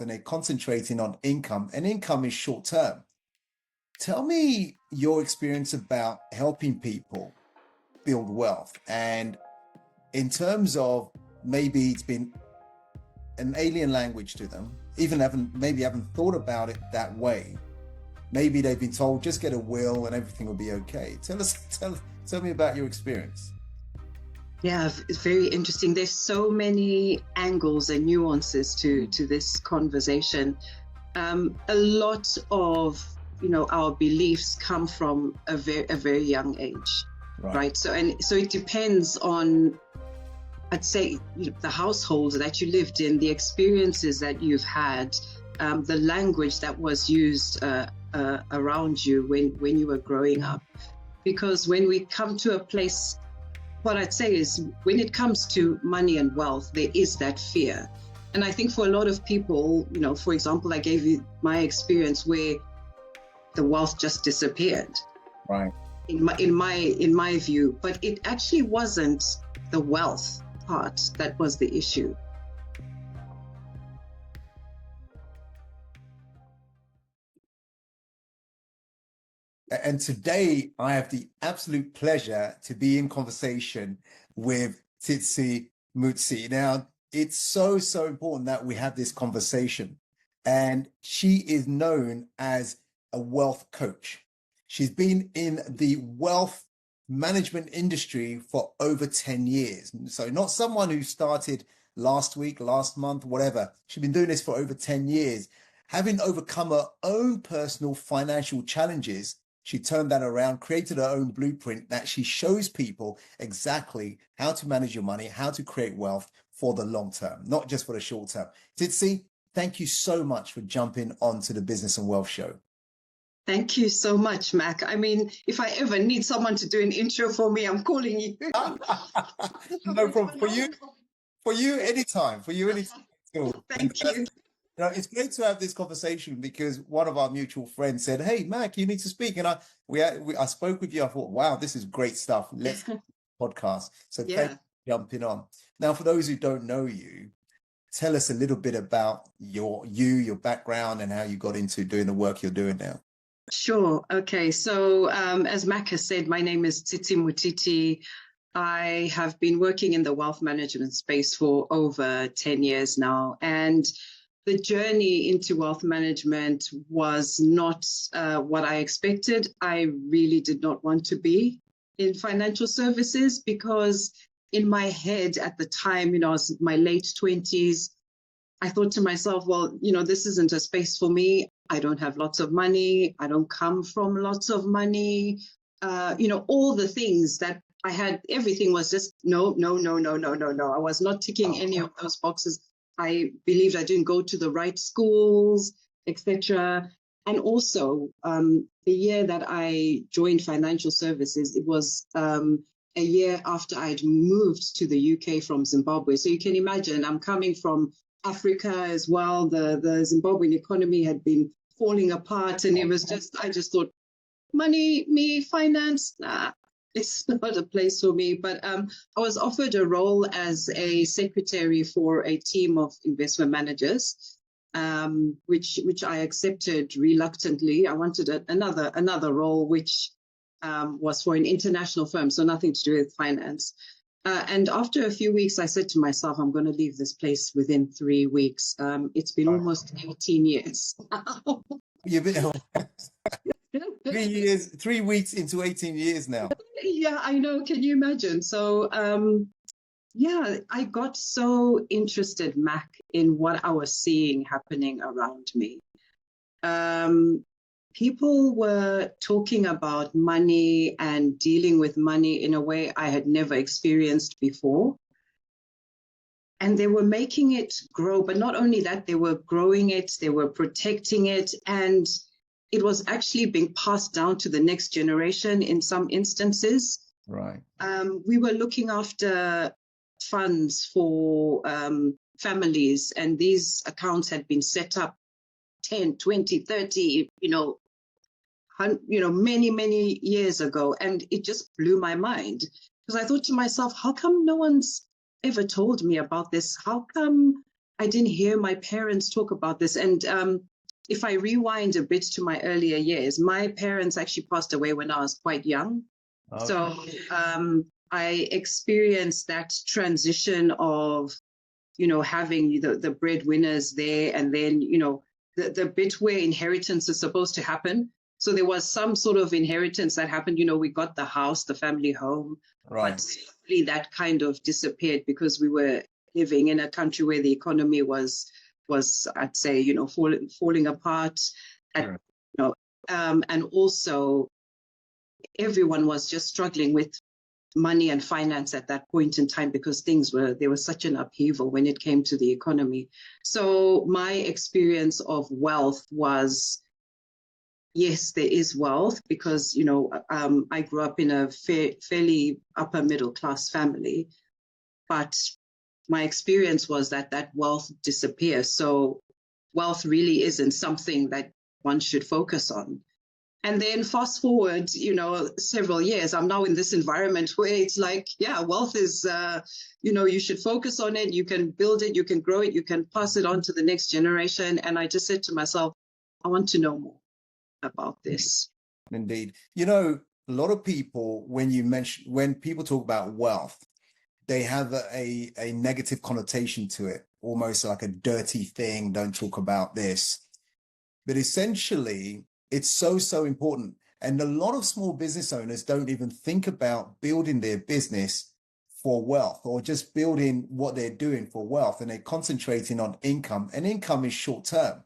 and they're concentrating on income, and income is short term. Tell me your experience about helping people build wealth, and in terms of maybe it's been an alien language to them, even haven't thought about it that way. Maybe they've been told just get a will and everything will be okay. Tell me about your experience. Yeah, it's very interesting. There's so many angles and nuances to this conversation. A lot of our beliefs come from a very young age, right? So it depends on, I'd say, the household that you lived in, the experiences that you've had, the language that was used around you when you were growing up. Because when we come to a place, what I'd say is when it comes to money and wealth, there is that fear. And I think for a lot of people, for example, I gave you my experience where the wealth just disappeared. Right. In my view, but it actually wasn't the wealth part that was the issue. And today I have the absolute pleasure to be in conversation with Tsitsi Mutiti. Now, it's so important that we have this conversation. And she is known as a wealth coach. She's been in the wealth management industry for over 10 years. So not someone who started last week, last month, whatever. She's been doing this for over 10 years. Having overcome her own personal financial challenges, she turned that around, created her own blueprint that she shows people exactly how to manage your money, how to create wealth for the long term, not just for the short term. Tsitsi, thank you so much for jumping onto the Business and Wealth Show. Thank you so much, Mac. I mean, if I ever need someone to do an intro for me, I'm calling you. No problem. For you anytime. Thank you. It's great to have this conversation because one of our mutual friends said, "Hey, Mac, you need to speak." And I spoke with you. I thought, wow, this is great stuff. Let's podcast. So thank you for jumping on. Now, for those who don't know you, tell us a little bit about your background and how you got into doing the work you're doing now. Sure. Okay. So as Mac has said, my name is Tsitsi Mutiti. I have been working in the wealth management space for over 10 years now. And the journey into wealth management was not what I expected. I really did not want to be in financial services because in my head at the time, I was in my late 20s. I thought to myself, well, this isn't a space for me. I don't have lots of money. I don't come from lots of money. All the things that I had, everything was just no. I was not ticking any of those boxes. I believed I didn't go to the right schools, etc. And also, the year that I joined financial services, it was a year after I'd moved to the UK from Zimbabwe. So you can imagine, I'm coming from Africa as well. The Zimbabwean economy had been falling apart, and it was I just thought, money, finance, nah, it's not a place for me. But I was offered a role as a secretary for a team of investment managers, which I accepted reluctantly. I wanted another role, which was for an international firm, so nothing to do with finance. And after a few weeks, I said to myself, I'm going to leave this place within 3 weeks. It's been almost 18 years. You've been 3 years, 3 weeks into 18 years now. Yeah, I know. Can you imagine? So, I got so interested, Mac, in what I was seeing happening around me. People were talking about money and dealing with money in a way I had never experienced before. And they were making it grow. But not only that, they were growing it, they were protecting it, and it was actually being passed down to the next generation in some instances. Right. We were looking after funds for families, and these accounts had been set up 10, 20, 30, many years ago. And it just blew my mind because I thought to myself, how come no one's ever told me about this? How come I didn't hear my parents talk about this. And if I rewind a bit to my earlier years, my parents actually passed away when I was quite young. Okay. So I experienced that transition of, having the breadwinners there, and then, the bit where inheritance is supposed to happen. So there was some sort of inheritance that happened. We got the house, the family home, right. But that kind of disappeared because we were living in a country where the economy was I'd say, falling apart. Sure. And also everyone was just struggling with money and finance at that point in time because there was such an upheaval when it came to the economy. So my experience of wealth was, yes, there is wealth because, I grew up in a fairly upper middle class family, but my experience was that wealth disappears. So wealth really isn't something that one should focus on. And then fast forward, several years, I'm now in this environment where it's like, yeah, wealth is, you should focus on it. You can build it, you can grow it, you can pass it on to the next generation. And I just said to myself, I want to know more about this. Indeed. A lot of people, when people talk about wealth, they have a negative connotation to it, almost like a dirty thing. Don't talk about this. But essentially, it's so important. And a lot of small business owners don't even think about building their business for wealth or just building what they're doing for wealth. And they're concentrating on income, and income is short term.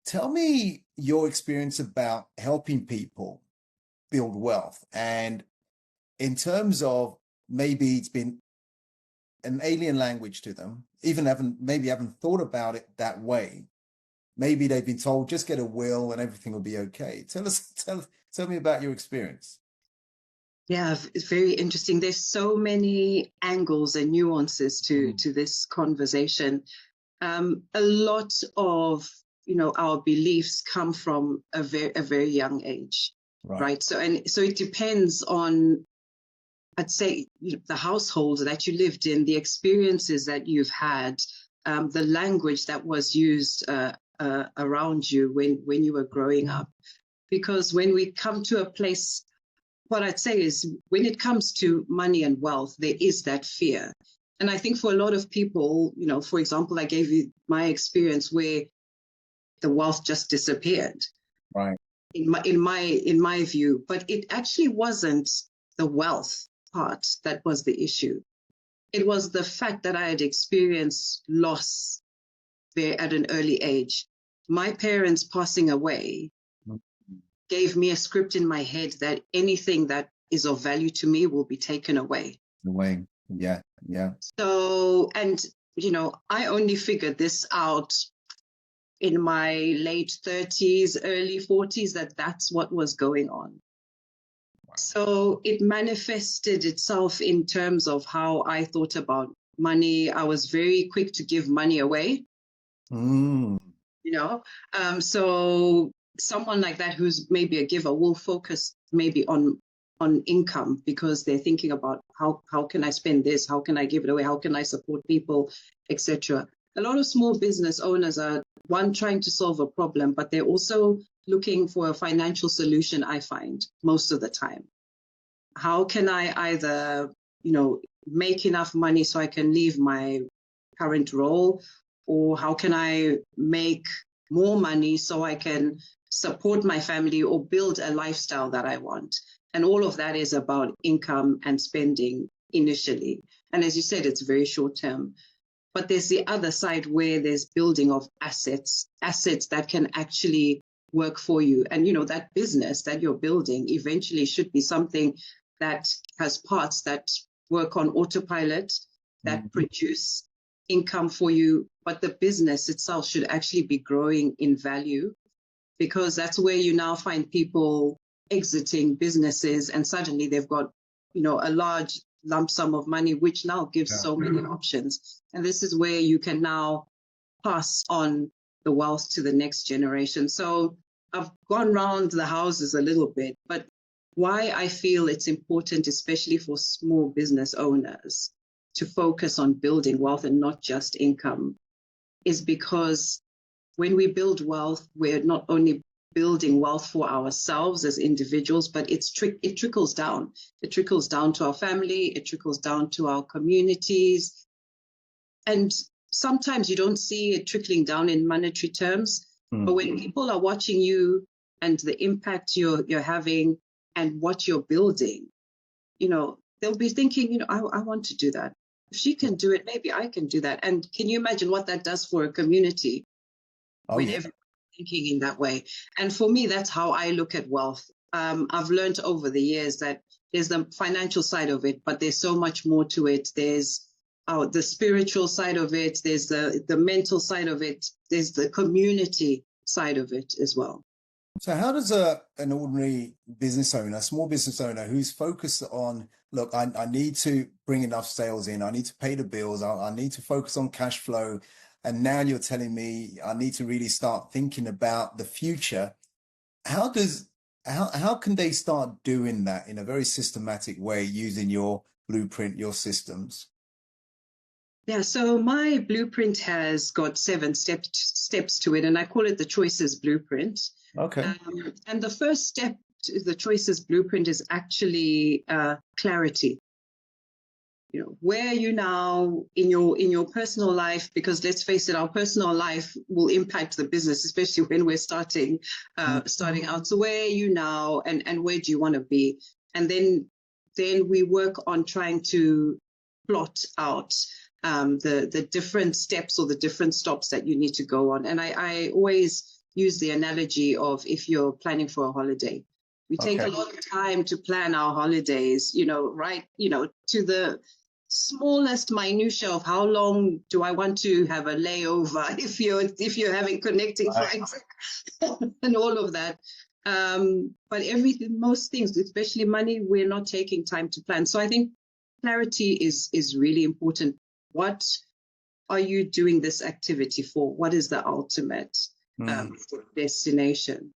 Tell me your experience about helping people build wealth. And in terms of maybe it's been an alien language to them, even haven't thought about it that way. Maybe they've been told, just get a will and everything will be okay. Tell me about your experience. Yeah, it's very interesting. There's so many angles and nuances to this conversation. A lot of, our beliefs come from a very young age, right? So it depends on, I'd say, the household that you lived in, the experiences that you've had, the language that was used around you when you were growing up. Because when we come to a place, what I'd say is when it comes to money and wealth, there is that fear. And I think for a lot of people, for example, I gave you my experience where the wealth just disappeared. Right. In my view, but it actually wasn't the wealth part that was the issue. It was the fact that I had experienced loss there at an early age. My parents passing away gave me a script in my head that anything that is of value to me will be taken away. Yeah. So, and, I only figured this out in my late 30s, early 40s, that's what was going on. Wow. So it manifested itself in terms of how I thought about money. I was very quick to give money away. So someone like that who's maybe a giver will focus maybe on income because they're thinking about how can I spend this? How can I give it away? How can I support people, etc. A lot of small business owners are trying to solve a problem, but they're also looking for a financial solution, I find, most of the time. How can I either, make enough money so I can leave my current role, or how can I make more money so I can support my family or build a lifestyle that I want? And all of that is about income and spending initially. And as you said, it's very short term. But there's the other side where there's building of assets that can actually work for you. And, that business that you're building eventually should be something that has parts that work on autopilot, that produce income for you. But the business itself should actually be growing in value, because that's where you now find people exiting businesses and suddenly they've got, a large lump sum of money, which now gives so many options. And this is where you can now pass on the wealth to the next generation. So I've gone round the houses a little bit, but why I feel it's important, especially for small business owners, to focus on building wealth and not just income, is because when we build wealth, we're not only building wealth for ourselves as individuals, but it trickles down. It trickles down to our family, it trickles down to our communities. And sometimes you don't see it trickling down in monetary terms, but when people are watching you and the impact you're having and what you're building, they'll be thinking, I want to do that. If she can do it, maybe I can do that. And can you imagine what that does for a community when everyone's thinking in that way? And for me, that's how I look at wealth. I've learned over the years that there's the financial side of it, but there's so much more to it. There's the spiritual side of it. There's the mental side of it. There's the community side of it as well. So how does an ordinary business owner, a small business owner who's focused on, look, I need to bring enough sales in, I need to pay the bills, I need to focus on cash flow, and now you're telling me I need to really start thinking about the future. How can they start doing that in a very systematic way using your blueprint, your systems? Yeah, so my blueprint has got 7 steps to it, and I call it the Choices Blueprint. Okay. And the first step to the Choices Blueprint is actually clarity. Where are you now in your personal life? Because let's face it, our personal life will impact the business, especially when we're starting out. So where are you now, and where do you want to be? And then we work on trying to plot out the different steps or the different stops that you need to go on. And I always use the analogy of if you're planning for a holiday. We take a lot of time to plan our holidays, right, to the smallest minutia of how long do I want to have a layover if you're having connecting flights and all of that. But most things, especially money, we're not taking time to plan. So I think clarity is really important. What are you doing this activity for? What is the ultimate destination?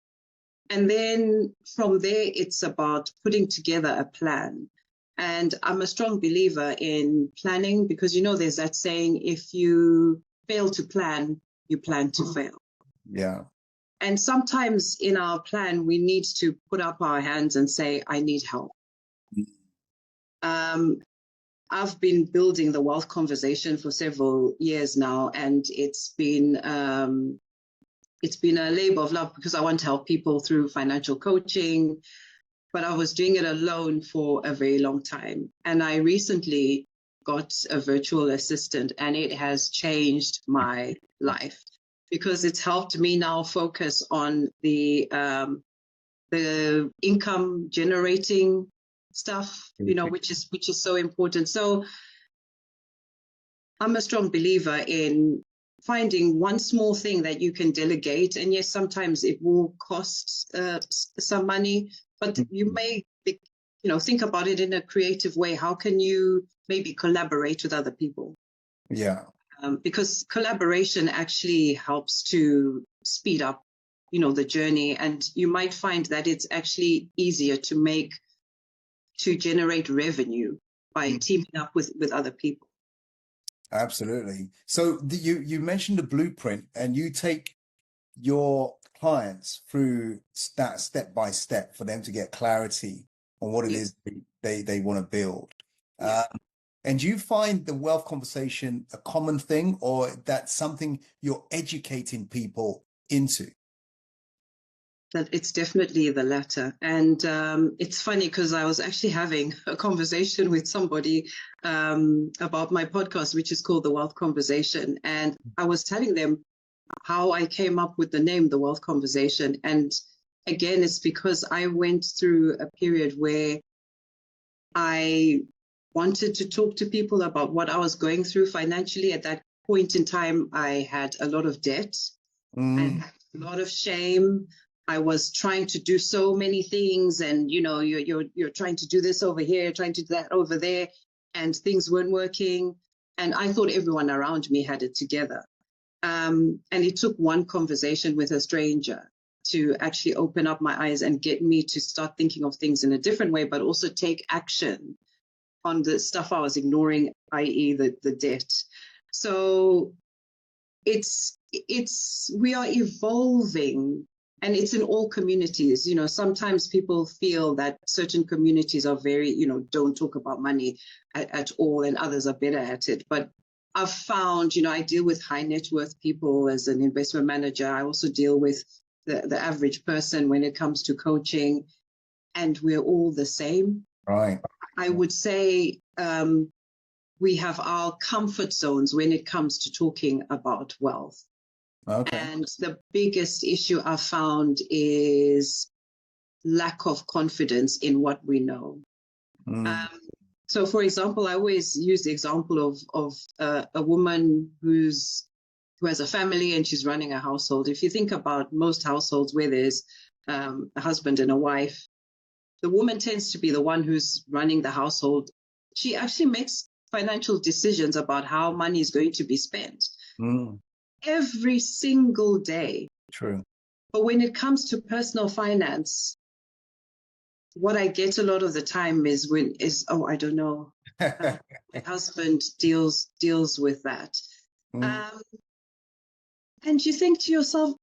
And then from there, it's about putting together a plan. And I'm a strong believer in planning because, there's that saying, if you fail to plan, you plan to fail. Yeah. And sometimes in our plan, we need to put up our hands and say, I need help. I've been building the wealth conversation for several years now, and it's been a labor of love because I want to help people through financial coaching, but I was doing it alone for a very long time. And I recently got a virtual assistant, and it has changed my life because it's helped me now focus on the income generating stuff, which is so important. So I'm a strong believer in finding one small thing that you can delegate. And yes, sometimes it will cost some money, but you may, think about it in a creative way. How can you maybe collaborate with other people? Yeah. Because collaboration actually helps to speed up, the journey. And you might find that it's actually easier to generate revenue by teaming up with other people. Absolutely. So you mentioned the blueprint, and you take your clients through that step by step for them to get clarity on what it is they want to build. And do you find the wealth conversation a common thing, or that's something you're educating people into? That it's definitely the latter. And it's funny because I was actually having a conversation with somebody about my podcast, which is called The Wealth Conversation. And I was telling them how I came up with the name, The Wealth Conversation. And again, it's because I went through a period where I wanted to talk to people about what I was going through financially. At that point in time, I had a lot of debt and a lot of shame. I was trying to do so many things, and you're trying to do this over here, trying to do that over there, and things weren't working. And I thought everyone around me had it together. And it took one conversation with a stranger to actually open up my eyes and get me to start thinking of things in a different way, but also take action on the stuff I was ignoring, i.e. the debt. So we are evolving, and it's in all communities. You know, sometimes people feel that certain communities are very, you know, don't talk about money at all, and others are better at it. But I've found, you know, I deal with high net worth people as an investment manager. I also deal with the average person when it comes to coaching, and we're all the same. Right. I would say we have our comfort zones when it comes to talking about wealth. Okay. And the biggest issue I found is lack of confidence in what we know. So, for example, I always use the example of a woman who has a family and she's running a household. If you think about most households where there's a husband and a wife, the woman tends to be the one who's running the household. She actually makes financial decisions about how money is going to be spent every single day. True. But when it comes to personal finance, what I get a lot of the time is oh, I don't know. My husband deals with that. And you think to yourself,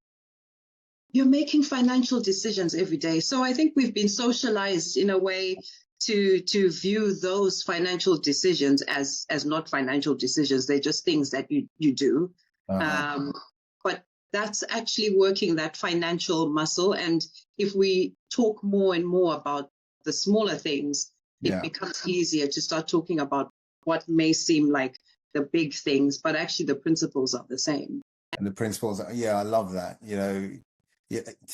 you're making financial decisions every day. So I think we've been socialized in a way to view those financial decisions as not financial decisions. They're just things that you do. But that's actually working that financial muscle. And if we talk more and more about the smaller things, it becomes easier to start talking about what may seem like the big things, but actually the principles are the same. And the principles, yeah, I love that. You know,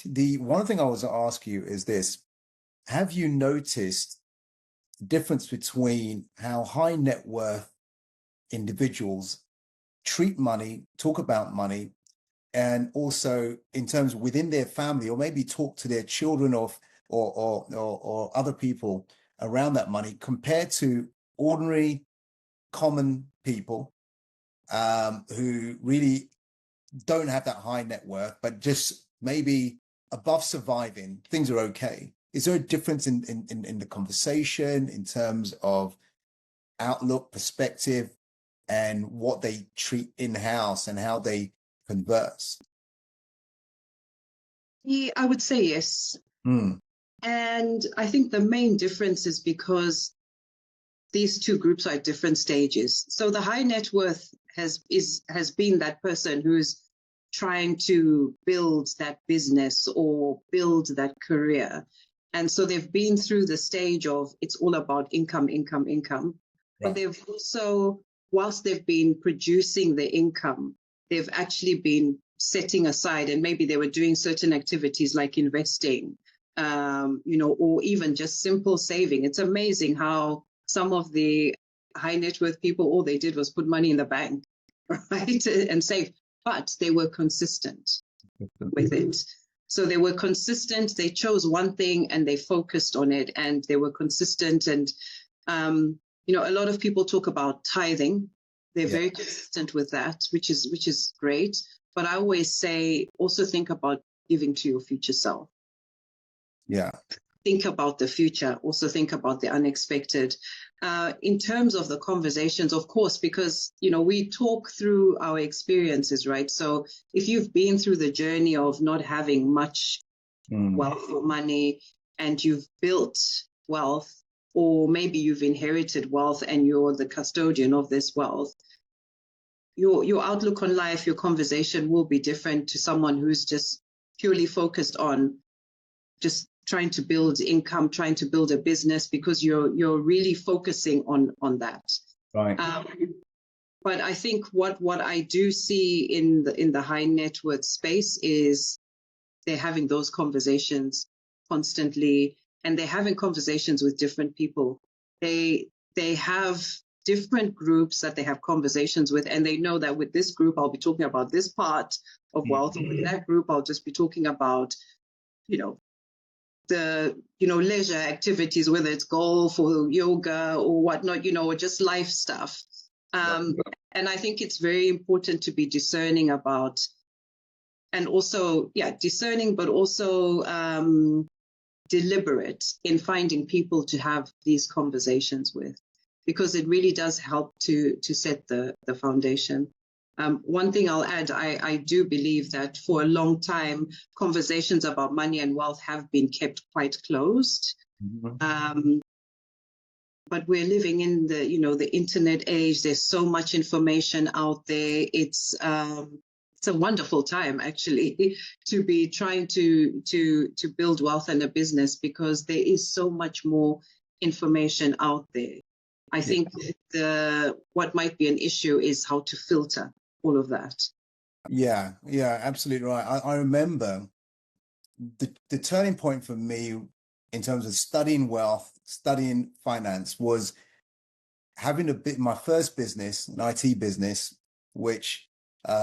the one thing I was to ask you is this: have you noticed the difference between how high net worth individuals treat money, talk about money, and also in terms within their family, or maybe talk to their children or other people around that money, compared to ordinary, common people who really don't have that high net worth, but just maybe above surviving, things are okay? Is there a difference in the conversation in terms of outlook, perspective, and what they treat in-house and how they converse? Yeah, I would say yes. And I think the main difference is because these two groups are at different stages. So the high net worth has been that person who's trying to build that business or build that career. And so they've been through the stage of it's all about income. Right. But they've also, whilst they've been producing the income, they've actually been setting aside, and maybe they were doing certain activities like investing, or even just simple saving. It's amazing how some of the high net worth people, all they did was put money in the bank, right, and save, but they were consistent with it. So they were consistent. They chose one thing and they focused on it, and they were consistent. And, a lot of people talk about tithing. They're very consistent with that, which is great. But I always say, also think about giving to your future self. Yeah. Think about the future. Also think about the unexpected. In terms of the conversations, of course, because, we talk through our experiences, right? So if you've been through the journey of not having much wealth or money, and you've built wealth, or maybe you've inherited wealth and you're the custodian of this wealth, your outlook on life, your conversation will be different to someone who's just purely focused on just trying to build income, trying to build a business, because you're really focusing on that. Right. But I think what I do see in the high net worth space is they're having those conversations constantly, and they're having conversations with different people. They have different groups that they have conversations with, and they know that with this group, I'll be talking about this part of wealth. And with that group, I'll just be talking about, the leisure activities, whether it's golf or yoga or whatnot, or just life stuff. And I think it's very important to be discerning about, and also discerning, but also deliberate in finding people to have these conversations with, because it really does help to set the foundation. One thing I'll add, I do believe that for a long time, conversations about money and wealth have been kept quite closed. But we're living in the internet age. There's so much information out there. It's a wonderful time actually to be trying to build wealth and a business, because there is so much more information out there. I think what might be an issue is how to filter all of that. Yeah, absolutely right. I remember the turning point for me in terms of studying wealth, studying finance, was having my first business, an IT business, which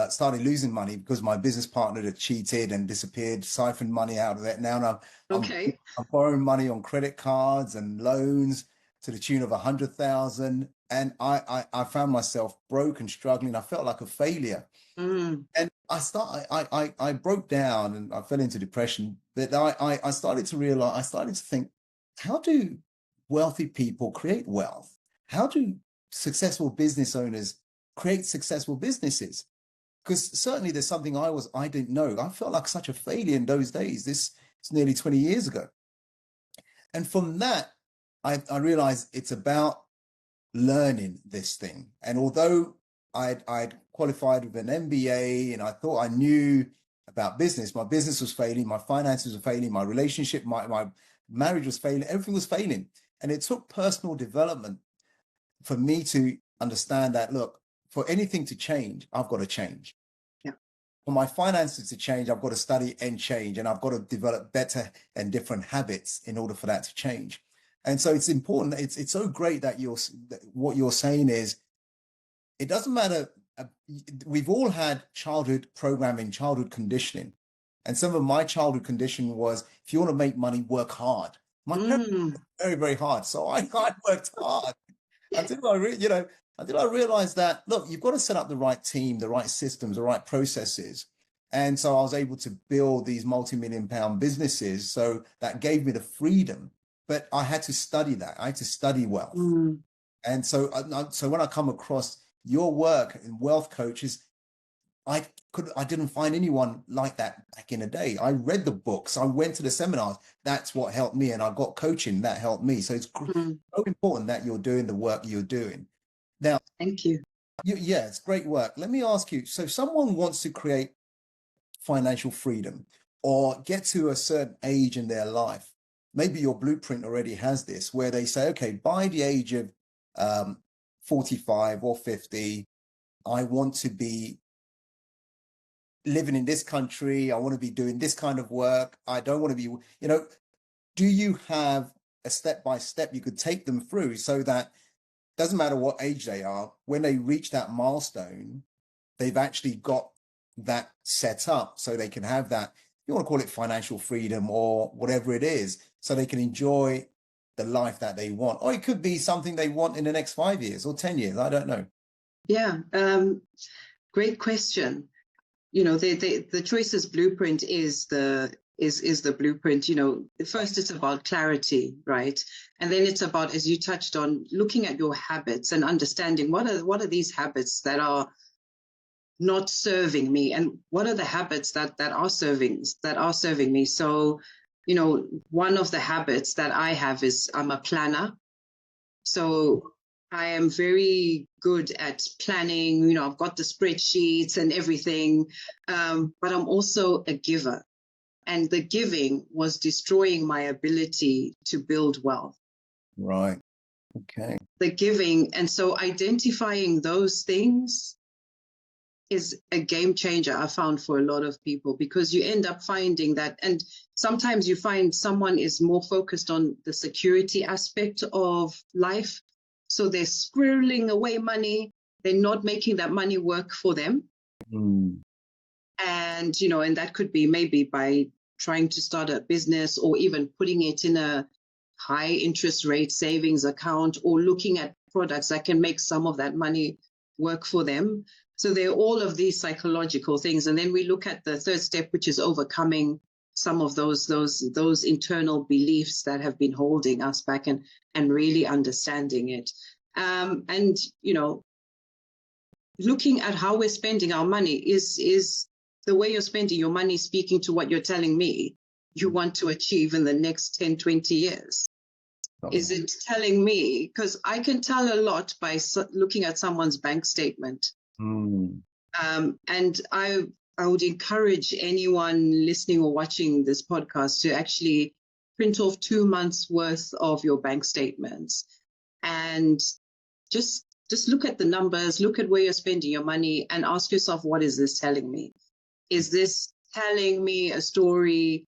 started losing money because my business partner had cheated and disappeared, siphoned money out of it. Now I'm borrowing money on credit cards and loans to the tune of 100,000, and I found myself broke and struggling. I felt like a failure. And I broke down and I fell into depression. But I started to realize, I started to think, how do wealthy people create wealth? How do successful business owners create successful businesses? Because certainly there's something I didn't know. I felt like such a failure in those days. This is nearly 20 years ago. And from that, I realized it's about learning this thing. And although I'd qualified with an MBA and I thought I knew about business, my business was failing, my finances were failing, my relationship, my marriage was failing, everything was failing. And it took personal development for me to understand that, look, for anything to change, I've got to change. Yeah. For my finances to change, I've got to study and change, and I've got to develop better and different habits in order for that to change. And so it's important. It's so great that what you're saying is, it doesn't matter. We've all had childhood programming, childhood conditioning. And some of my childhood conditioning was, if you want to make money, work hard. My parents worked very, very hard. So I worked hard until I realized that, look, you've got to set up the right team, the right systems, the right processes. And so I was able to build these multi-million-pound businesses. So that gave me the freedom. But I had to study that. I had to study wealth. And so when I come across your work in wealth coaches, I didn't find anyone like that back in the day. I read the books, I went to the seminars. That's what helped me, and I got coaching that helped me. So it's so important that you're doing the work you're doing. Now, thank you. Yeah, it's great work. Let me ask you, so if someone wants to create financial freedom or get to a certain age in their life, maybe your blueprint already has this, where they say, okay, by the age of 45 or 50, I want to be living in this country. I want to be doing this kind of work. I don't want to be, do you have a step-by-step you could take them through so that doesn't matter what age they are, when they reach that milestone, they've actually got that set up so they can have that, you want to call it financial freedom or whatever it is, so they can enjoy the life that they want. Or it could be something they want in the next 5 years or 10 years. I don't know. Yeah, great question. The Choices blueprint is the blueprint. First it's about clarity, right? And then it's about, as you touched on, looking at your habits and understanding what are these habits that are not serving me, and what are the habits that are serving me. So, one of the habits that I have is I'm a planner. So I am very good at planning. I've got the spreadsheets and everything, but I'm also a giver. And the giving was destroying my ability to build wealth. Right. Okay. The giving. And so identifying those things is a game changer, I found, for a lot of people, because you end up finding that, and sometimes you find someone is more focused on the security aspect of life. So they're squirreling away money. They're not making that money work for them. And, and that could be maybe by trying to start a business, or even putting it in a high interest rate savings account, or looking at products that can make some of that money work for them. So there are all of these psychological things. And then we look at the third step, which is overcoming some of those internal beliefs that have been holding us back, and really understanding it. And, looking at how we're spending our money. Is the way you're spending your money speaking to what you're telling me you want to achieve in the next 10, 20 years? Is it telling me? Because I can tell a lot by looking at someone's bank statement. Mm. And I would encourage anyone listening or watching this podcast to actually print off 2 months worth of your bank statements and just look at the numbers, look at where you're spending your money, and ask yourself, what is this telling me? Is this telling me a story?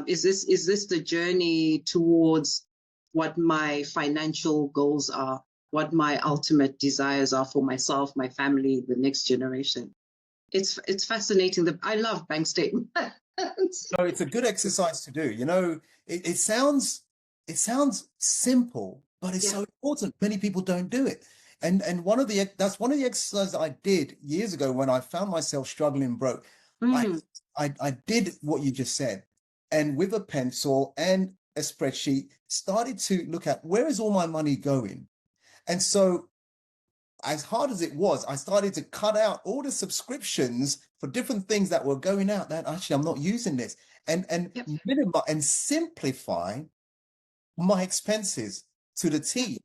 Is this the journey towards what my financial goals are, what my ultimate desires are for myself, my family, the next generation? It's fascinating. I love bank statements. So it's a good exercise to do. You know, it sounds simple, but it's so important. Many people don't do it. And that's one of the exercises I did years ago when I found myself struggling broke. I did what you just said, and with a pencil and a spreadsheet, started to look at where is all my money going. And so, as hard as it was, I started to cut out all the subscriptions for different things that were going out that actually I'm not using this, and minimize and simplify my expenses to the T,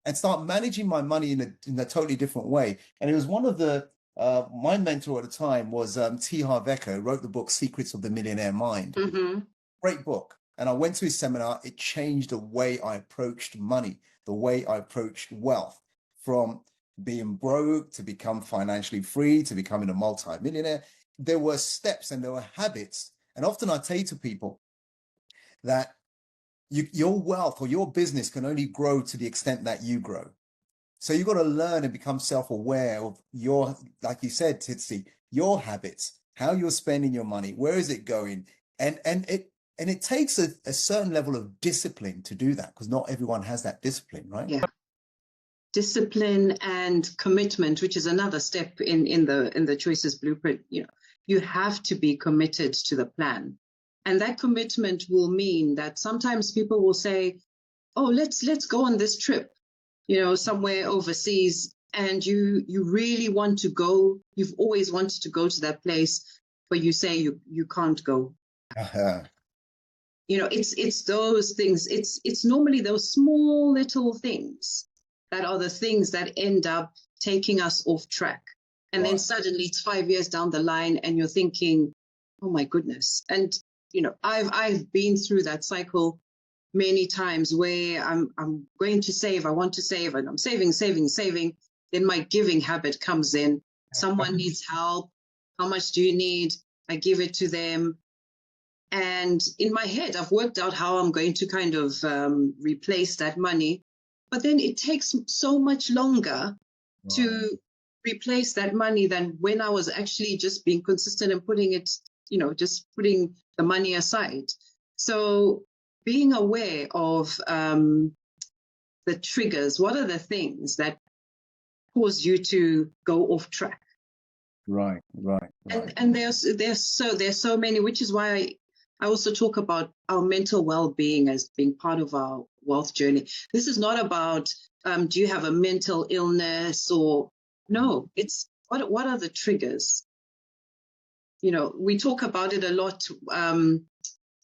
and start managing my money in a totally different way. And it was one of the my mentor at the time was T. Harv Eker, who wrote the book Secrets of the Millionaire Mind. Great book. And I went to his seminar. It changed the way I approached money, the way I approached wealth, from being broke to become financially free to becoming a multi-millionaire. There were steps and there were habits. And often I say to people that your wealth or your business can only grow to the extent that you grow. So you've got to learn and become self-aware of your, like you said, Tsitsi, your habits, how you're spending your money, where is it going? And it takes a certain level of discipline to do that, because not everyone has that discipline, right? Yeah. Discipline and commitment, which is another step in the Choices Blueprint. You know, you have to be committed to the plan. And that commitment will mean that sometimes people will say, oh, let's go on this trip, you know, somewhere overseas. And you really want to go. You've always wanted to go to that place, but you say you can't go. You know, it's those things. It's normally those small little things that are the things that end up taking us off track. And then suddenly it's 5 years down the line and you're thinking, oh my goodness. And, you know, I've been through that cycle many times where I'm going to save, I want to save, and I'm saving. Then my giving habit comes in. Someone needs help. How much do you need? I give it to them. And in my head, I've worked out how I'm going to kind of replace that money. But then it takes so much longer to replace that money than when I was actually just being consistent and putting it, you know, just putting the money aside. So being aware of the triggers, what are the things that cause you to go off track? Right. And there's so many, which is why I also talk about our mental well-being as being part of our wealth journey. This is not about do you have a mental illness or no, it's what are the triggers? You know, we talk about it a lot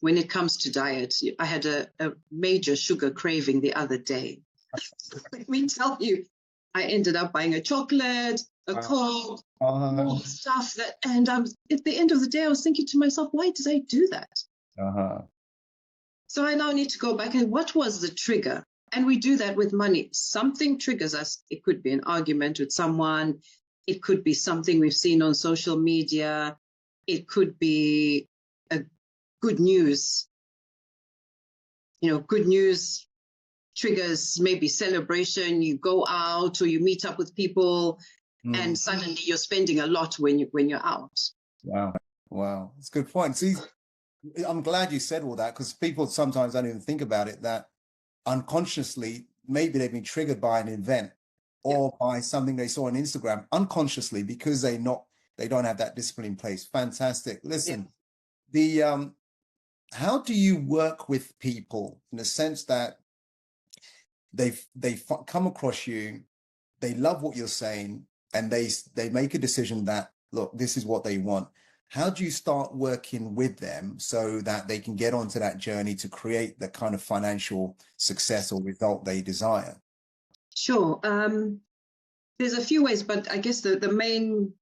when it comes to diet. I had a major sugar craving the other day. Let me tell you, I ended up buying a chocolate, a Coke, more stuff and at the end of the day, I was thinking to myself, why did I do that? So I now need to go back and what was the trigger? And we do that with money. Something triggers us. It could be an argument with someone. It could be something we've seen on social media. It could be a good news. You know, good news triggers maybe celebration. You go out or you meet up with people and suddenly you're spending a lot when you're out. Wow. That's a good point. See, I'm glad you said all that, because people sometimes don't even think about it, that unconsciously, maybe they've been triggered by an event or by something they saw on Instagram unconsciously, because they don't have that discipline in place. Fantastic. Listen, how do you work with people in the sense that they've come across you, they love what you're saying, and they make a decision that, look, this is what they want. How do you start working with them so that they can get onto that journey to create the kind of financial success or result they desire? Sure. There's a few ways, but I guess the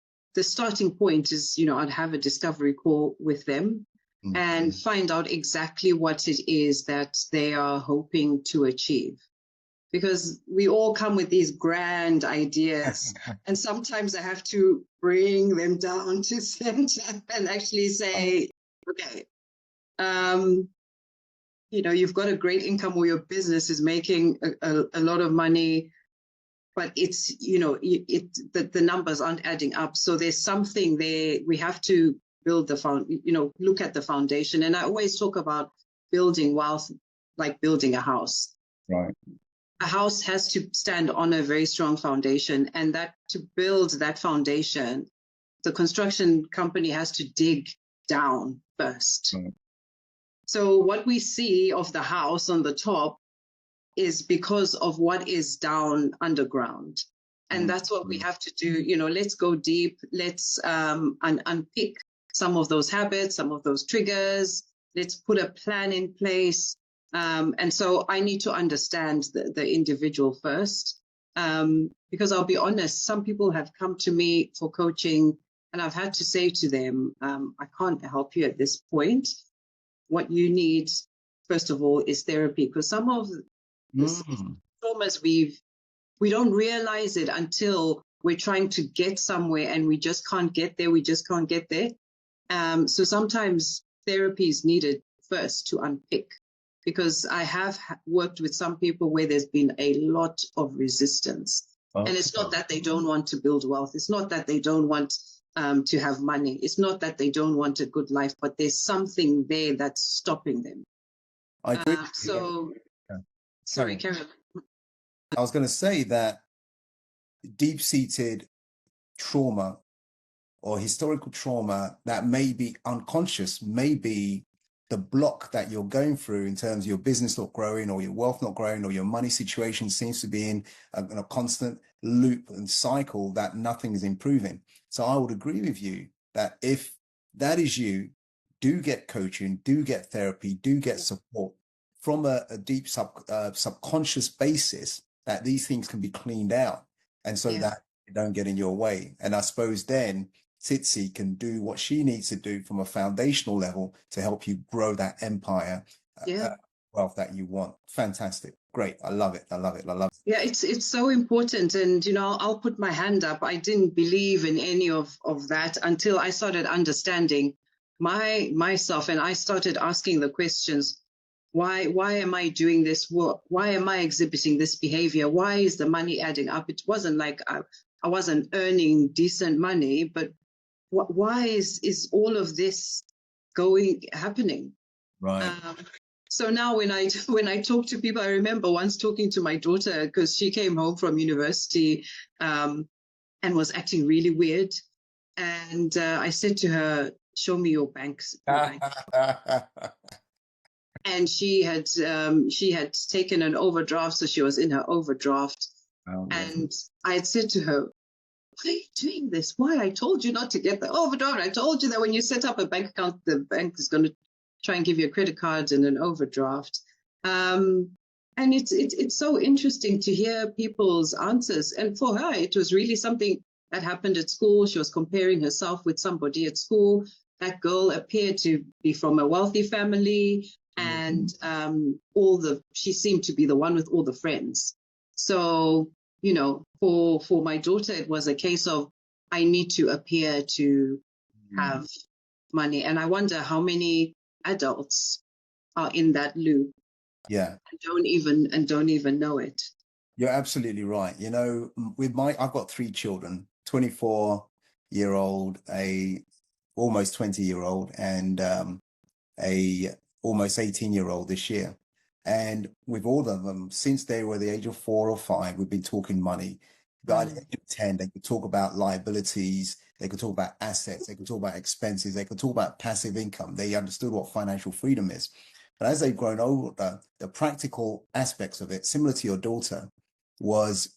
starting point is, I'd have a discovery call with them and find out exactly what it is that they are hoping to achieve. Because we all come with these grand ideas, and sometimes I have to bring them down to center and actually say, okay, you've got a great income, or your business is making a lot of money, but it's, the numbers aren't adding up. So there's something there. We have to build look at the foundation. And I always talk about building wealth like building a house. Right. A house has to stand on a very strong foundation, and that to build that foundation, the construction company has to dig down first. Right. So what we see of the house on the top is because of what is down underground. And that's what we have to do. Let's go deep. Let's unpick some of those habits, some of those triggers. Let's put a plan in place. And so I need to understand the individual first, because I'll be honest, some people have come to me for coaching and I've had to say to them, I can't help you at this point. What you need, first of all, is therapy, because some of the traumas we don't realize it until we're trying to get somewhere and we just can't get there. We just can't get there. So sometimes therapy is needed first to unpick, because I have worked with some people where there's been a lot of resistance. And it's not that they don't want to build wealth. It's not that they don't want to have money. It's not that they don't want a good life, but there's something there that's stopping them. I agree. Sorry, Karen. I was going to say that deep-seated trauma or historical trauma that may be unconscious, may be the block that you're going through in terms of your business not growing, or your wealth not growing, or your money situation seems to be in a constant loop and cycle that nothing is improving. So I would agree with you that if that is you, do get coaching, do get therapy, do get support from a deep subconscious basis, that these things can be cleaned out, and so that they don't get in your way. And I suppose then Tsitsi can do what she needs to do from a foundational level to help you grow that empire, wealth that you want. Fantastic. Great. I love it. I love it. I love it. Yeah, it's so important. And, I'll put my hand up. I didn't believe in any of that until I started understanding myself, and I started asking the questions. Why am I doing this? Why am I exhibiting this behavior? Why is the money adding up? It wasn't like I wasn't earning decent money, but why is all of this happening? Right. So now when I talk to people, I remember once talking to my daughter, because she came home from university and was acting really weird. And I said to her, show me your bank. And she had taken an overdraft, so she was in her overdraft. And I had said to her, why are you doing this? Why? I told you not to get the overdraft. I told you that when you set up a bank account, the bank is going to try and give you a credit card and an overdraft. And it's so interesting to hear people's answers. And for her, it was really something that happened at school. She was comparing herself with somebody at school. That girl appeared to be from a wealthy family, and she seemed to be the one with all the friends. So, for my daughter, it was a case of, I need to appear to have money. And I wonder how many adults are in that loop. Yeah. And don't even know it. You're absolutely right. I've got 3 children, 24-year-old, a almost 20-year-old, and a almost 18-year-old this year. And with all of them, since they were the age of 4 or 5, we've been talking money. By the age of 10, they could talk about liabilities, they could talk about assets, they could talk about expenses, they could talk about passive income. They understood what financial freedom is. But as they've grown older, the practical aspects of it, similar to your daughter, was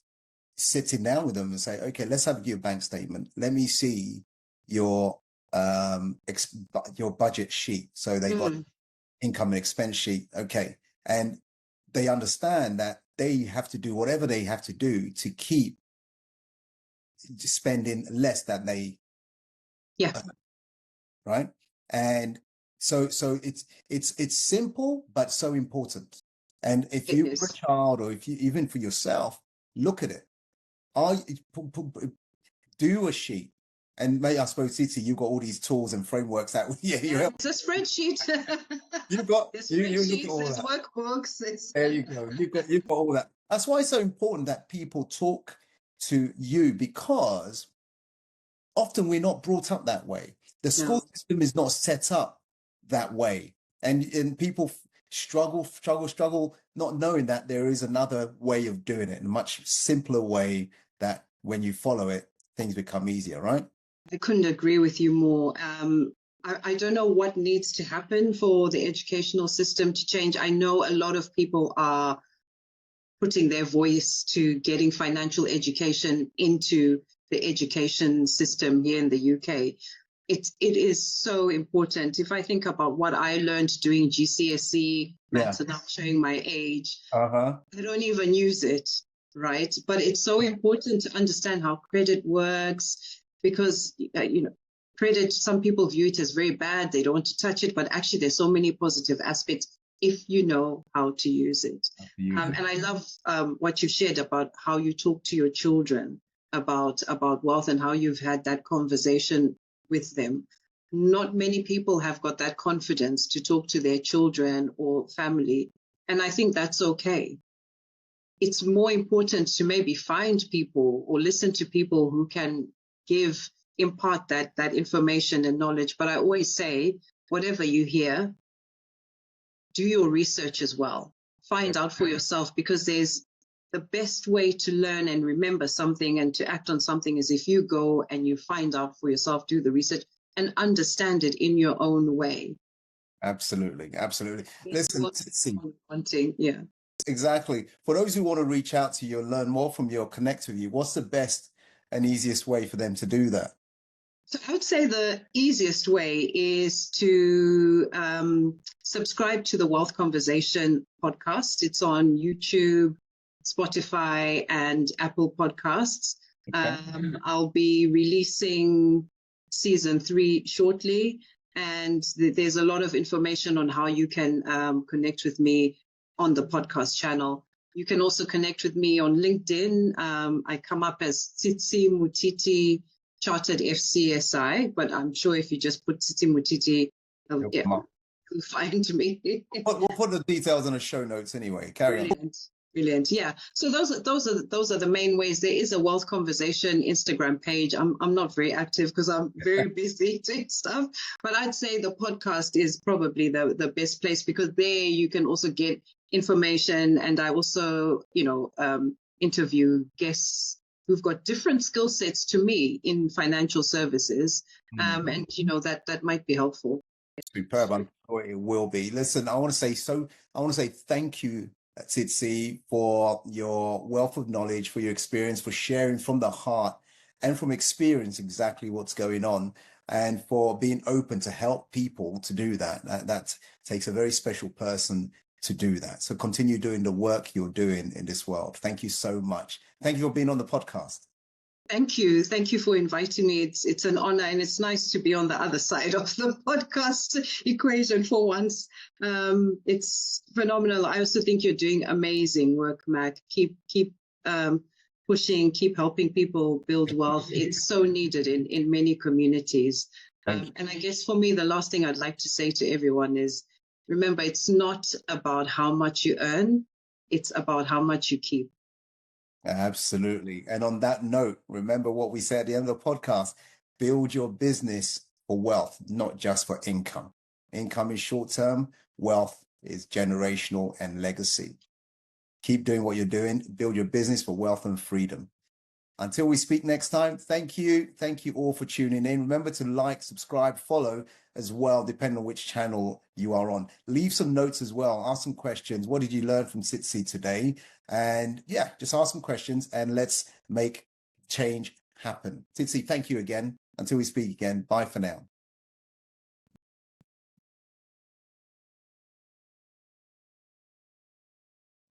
sitting down with them and say, okay, let's have your bank statement. Let me see your your budget sheet. So they got income and expense sheet. Okay. And they understand that they have to do whatever they have to do to keep spending less than they right. And so it's simple but so important. And if you're a child, or if you, even for yourself, look at it. Do a sheet. And I suppose, Tsitsi, you've got all these tools and frameworks that it's a spreadsheet. You've got you look at all that. Workbooks. There you go. You've got all that. That's why it's so important that people talk to you, because often we're not brought up that way. The school system is not set up that way, and people struggle, not knowing that there is another way of doing it, a much simpler way that when you follow it, things become easier, right? I couldn't agree with you more. I don't know what needs to happen for the educational system to change. I know a lot of people are putting their voice to getting financial education into the education system here in the UK. It is so important. If I think about what I learned doing GCSE maths, and I'm showing my age, I don't even use it, right? But it's so important to understand how credit works, because credit, some people view it as very bad. They don't want to touch it, but actually there's so many positive aspects if you know how to use it. And I love what you shared about how you talk to your children about wealth and how you've had that conversation with them. Not many people have got that confidence to talk to their children or family, and I think that's okay. It's more important to maybe find people or listen to people who can impart that information and knowledge. But I always say, whatever you hear, do your research as well. Find out for yourself, because there's the best way to learn and remember something and to act on something is if you go and you find out for yourself, do the research and understand it in your own way. Absolutely. Listen, wanting, exactly. For those who want to reach out to you and learn more from you or connect with you, what's the best and easiest way for them to do that? So I would say the easiest way is to subscribe to the Wealth Conversation podcast. It's on YouTube, Spotify, and Apple Podcasts. Okay. I'll be releasing season 3 shortly, and there's a lot of information on how you can connect with me on the podcast channel. You can also connect with me on LinkedIn. I come up as Tsitsi Mutiti Chartered FCSI, but I'm sure if you just put Tsitsi Mutiti, you'll find me. We'll put the details on the show notes anyway. Carry on. Brilliant. Yeah. So those are the main ways. There is a Wealth Conversation Instagram page. I'm not very active because I'm very busy doing stuff, but I'd say the podcast is probably the best place, because there you can also get information, and I also interview guests who've got different skill sets to me in financial services, and that might be helpful. Superb. I'm sure it will be. Listen, I want to say thank you, Tsitsi, for your wealth of knowledge, for your experience, for sharing from the heart and from experience exactly what's going on, and for being open to help people to do that. That takes a very special person to do that. So continue doing the work you're doing in this world. Thank you so much. Thank you for being on the podcast. Thank you. Thank you for inviting me. It's an honor, and it's nice to be on the other side of the podcast equation for once. It's phenomenal. I also think you're doing amazing work, Mac. Keep pushing, keep helping people build wealth. It's so needed in many communities. And I guess for me, the last thing I'd like to say to everyone is, remember, it's not about how much you earn. It's about how much you keep. Absolutely. And on that note, remember what we said at the end of the podcast: build your business for wealth, not just for income. Income is short-term, wealth is generational and legacy. Keep doing what you're doing. Build your business for wealth and freedom. Until we speak next time, thank you. Thank you all for tuning in. Remember to like, subscribe, follow as well, depending on which channel you are on. Leave some notes as well. Ask some questions. What did you learn from Tsitsi today? And yeah, just ask some questions and let's make change happen. Tsitsi, thank you again. Until we speak again, bye for now.